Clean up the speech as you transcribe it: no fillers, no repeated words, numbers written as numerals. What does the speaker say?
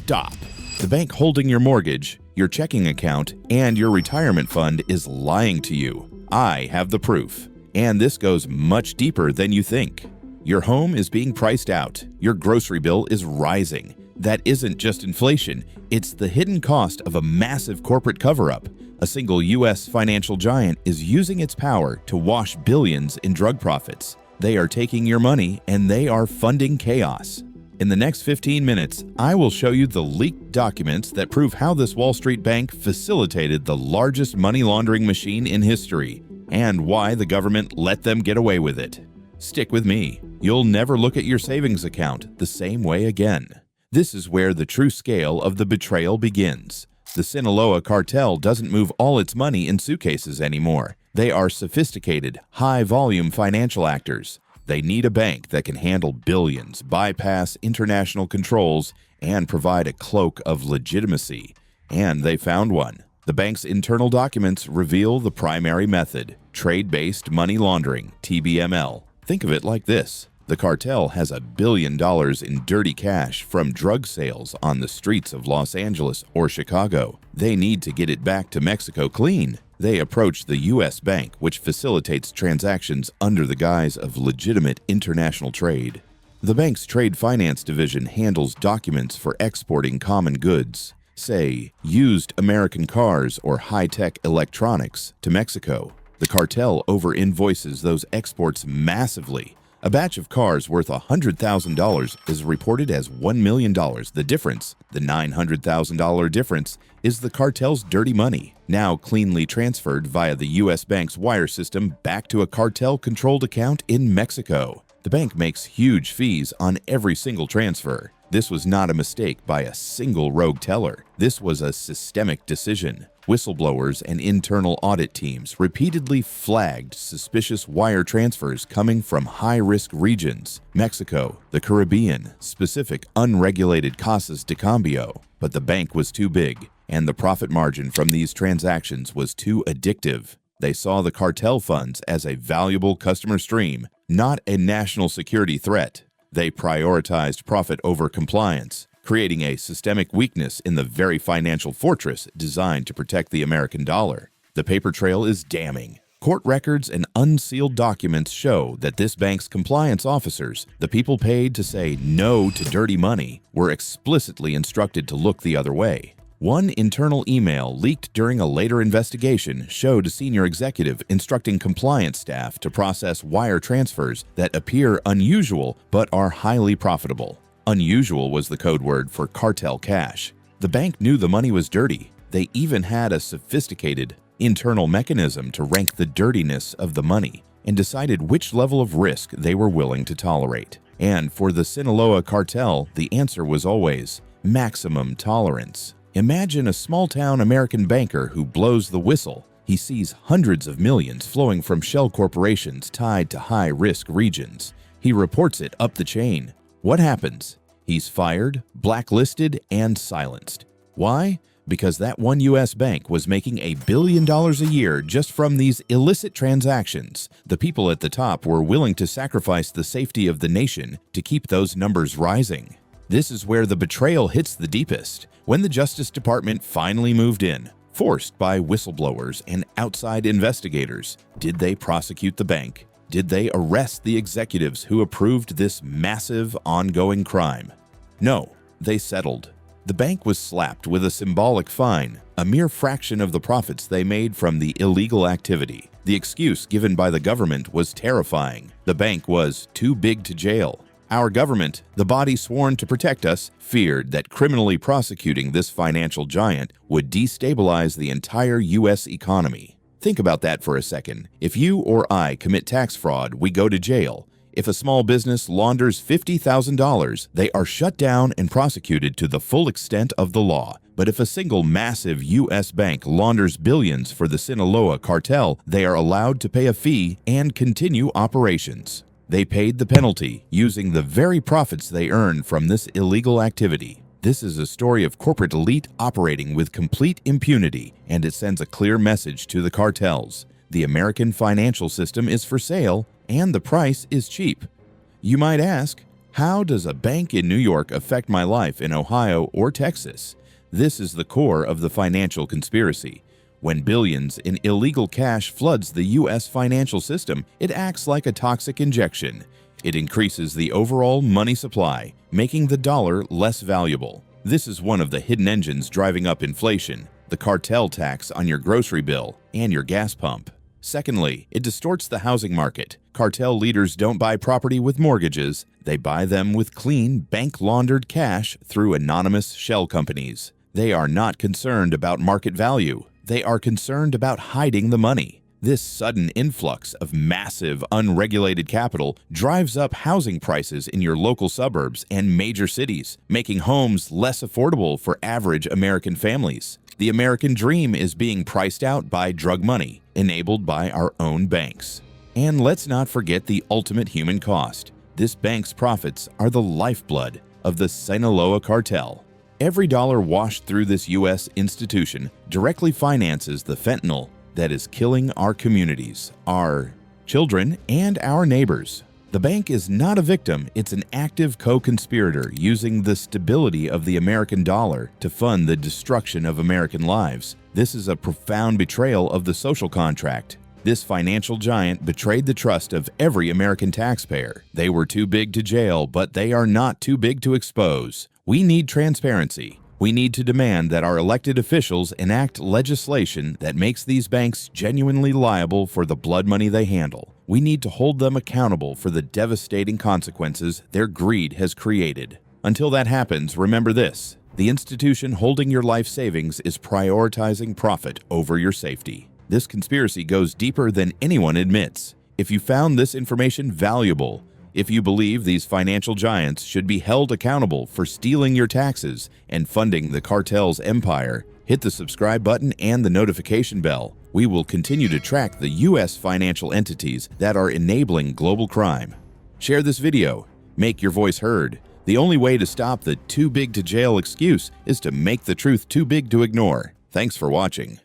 stop. The bank holding your mortgage, your checking account, and your retirement fund is lying to you. I have the proof. And this goes much deeper than you think. Your home is being priced out. Your grocery bill is rising. That isn't just inflation, it's the hidden cost of a massive corporate cover-up. A single U.S. financial giant is using its power to wash billions in drug profits. They are taking your money and they are funding chaos. In the next 15 minutes, I will show you the leaked documents that prove how this Wall Street bank facilitated the largest money laundering machine in history and why the government let them get away with it. Stick with me. You'll never look at your savings account the same way again. This is where the true scale of the betrayal begins. The Sinaloa Cartel doesn't move all its money in suitcases anymore. They are sophisticated, high-volume financial actors. They need a bank that can handle billions, bypass international controls, and provide a cloak of legitimacy. And they found one. The bank's internal documents reveal the primary method: trade-based money laundering, TBML. Think of it like this. The cartel has $1 billion in dirty cash from drug sales on the streets of Los Angeles or Chicago. They need to get it back to Mexico clean. They approach the U.S. bank, which facilitates transactions under the guise of legitimate international trade. The bank's trade finance division handles documents for exporting common goods, say, used American cars or high-tech electronics, to Mexico. The cartel over-invoices those exports massively. A batch of cars worth $100,000 is reported as $1 million. The difference, the $900,000 difference, is the cartel's dirty money, now cleanly transferred via the U.S. bank's wire system back to a cartel-controlled account in Mexico. The bank makes huge fees on every single transfer. This was not a mistake by a single rogue teller. This was a systemic decision. Whistleblowers and internal audit teams repeatedly flagged suspicious wire transfers coming from high-risk regions, Mexico, the Caribbean, specific unregulated casas de cambio. But the bank was too big, and the profit margin from these transactions was too addictive. They saw the cartel funds as a valuable customer stream, not a national security threat. They prioritized profit over compliance, creating a systemic weakness in the very financial fortress designed to protect the American dollar. The paper trail is damning. Court records and unsealed documents show that this bank's compliance officers, the people paid to say no to dirty money, were explicitly instructed to look the other way. One internal email leaked during a later investigation showed a senior executive instructing compliance staff to process wire transfers that appear unusual but are highly profitable. Unusual was the code word for cartel cash. The bank knew the money was dirty. They even had a sophisticated internal mechanism to rank the dirtiness of the money and decided which level of risk they were willing to tolerate. And for the Sinaloa Cartel, the answer was always maximum tolerance. Imagine a small-town American banker who blows the whistle. He sees hundreds of millions flowing from shell corporations tied to high-risk regions. He reports it up the chain. What happens? He's fired, blacklisted, and silenced. Why? Because that one U.S. bank was making $1 billion a year just from these illicit transactions. The people at the top were willing to sacrifice the safety of the nation to keep those numbers rising. This is where the betrayal hits the deepest. When the Justice Department finally moved in, forced by whistleblowers and outside investigators, did they prosecute the bank? Did they arrest the executives who approved this massive, ongoing crime? No, they settled. The bank was slapped with a symbolic fine, a mere fraction of the profits they made from the illegal activity. The excuse given by the government was terrifying. The bank was too big to jail. Our government, the body sworn to protect us, feared that criminally prosecuting this financial giant would destabilize the entire U.S. economy. Think about that for a second. If you or I commit tax fraud, we go to jail. If a small business launders $50,000, they are shut down and prosecuted to the full extent of the law. But if a single massive U.S. bank launders billions for the Sinaloa Cartel, they are allowed to pay a fee and continue operations. They paid the penalty using the very profits they earned from this illegal activity. This is a story of corporate elite operating with complete impunity, and it sends a clear message to the cartels. The American financial system is for sale, and the price is cheap. You might ask, How does a bank in New York affect my life in Ohio or Texas? This is the core of the financial conspiracy. When billions in illegal cash floods the U.S. financial system, it acts like a toxic injection. It increases the overall money supply, making the dollar less valuable. This is one of the hidden engines driving up inflation, the cartel tax on your grocery bill and your gas pump. Secondly, it distorts the housing market. Cartel leaders don't buy property with mortgages. They buy them with clean, bank-laundered cash through anonymous shell companies. They are not concerned about market value. They are concerned about hiding the money. This sudden influx of massive, unregulated capital drives up housing prices in your local suburbs and major cities, making homes less affordable for average American families. The American dream is being priced out by drug money, enabled by our own banks. And let's not forget the ultimate human cost. This bank's profits are the lifeblood of the Sinaloa Cartel. Every dollar washed through this U.S. institution directly finances the fentanyl that is killing our communities, our children, and our neighbors. The bank is not a victim, it's an active co-conspirator using the stability of the American dollar to fund the destruction of American lives. This is a profound betrayal of the social contract. This financial giant betrayed the trust of every American taxpayer. They were too big to jail, but they are not too big to expose. We need transparency. We need to demand that our elected officials enact legislation that makes these banks genuinely liable for the blood money they handle. We need to hold them accountable for the devastating consequences their greed has created. Until that happens, remember this: the institution holding your life savings is prioritizing profit over your safety. This conspiracy goes deeper than anyone admits. If you found this information valuable, if you believe these financial giants should be held accountable for stealing your taxes and funding the cartel's empire, hit the subscribe button and the notification bell. We will continue to track the U.S. financial entities that are enabling global crime. Share this video. Make your voice heard. The only way to stop the too big to jail excuse is to make the truth too big to ignore. Thanks for watching.